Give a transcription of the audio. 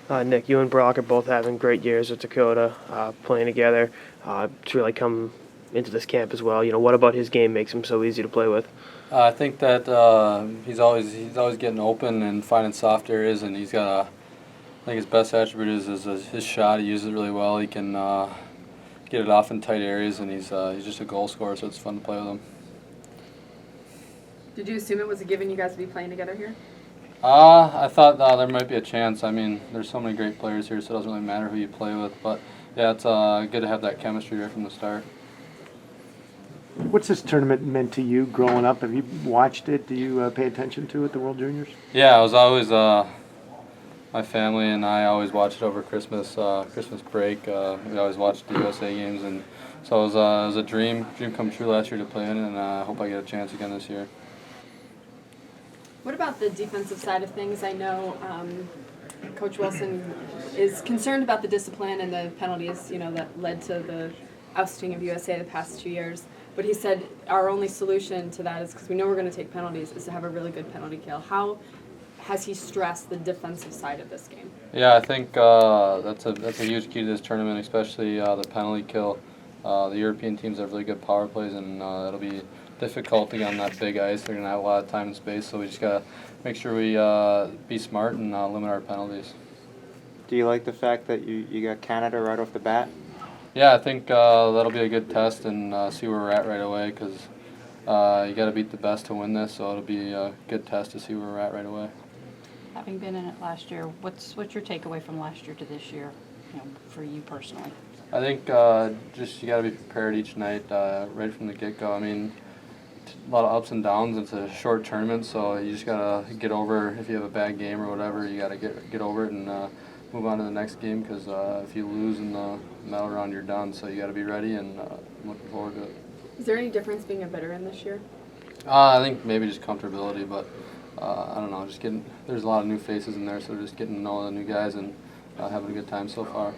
Nick, you and Brock are both having great years with Dakota, playing together. It's really come into this camp as well. What about his game makes him so easy to play with? I think that he's always getting open and finding soft areas, and he's got I think his best attribute is his shot. He uses it really well. He can get it off in tight areas, and he's just a goal scorer, so it's fun to play with him. Did you assume it was a given you guys would be playing together here? I thought there might be a chance. I mean, there's so many great players here, so it doesn't really matter who you play with. But yeah, it's good to have that chemistry right from the start. What's this tournament meant to you growing up? Have you watched it? Do you pay attention to it, the World Juniors? Yeah, I was always my family and I always watched it over Christmas break. We always watched the USA games, and so it was a dream come true last year to play in it, and I hope I get a chance again this year. What about the defensive side of things? I know Coach Wilson is concerned about the discipline and the penalties, that led to the ousting of USA the past 2 years. But he said our only solution to that is, because we know we're going to take penalties, is to have a really good penalty kill. How has he stressed the defensive side of this game? Yeah, I think that's a huge key to this tournament, especially the penalty kill. The European teams have really good power plays, and it'll be difficult to get on that big ice. They're going to have a lot of time and space, so we just got to make sure we be smart and limit our penalties. Do you like the fact that you got Canada right off the bat? Yeah, I think that'll be a good test and see where we're at right away, because you got to beat the best to win this, so it'll be a good test to see where we're at right away. Having been in it last year, what's your takeaway from last year to this year, for you personally? I think just you got to be prepared each night, right from the get-go. I mean, a lot of ups and downs. It's a short tournament, so you just gotta get over. If you have a bad game or whatever, you gotta get over it and move on to the next game. Because if you lose in the medal round, you're done. So you gotta be ready, and looking forward to it. Is there any difference being a veteran this year? I think maybe just comfortability, but I don't know. Just getting there's a lot of new faces in there, so just getting to know the new guys and having a good time so far.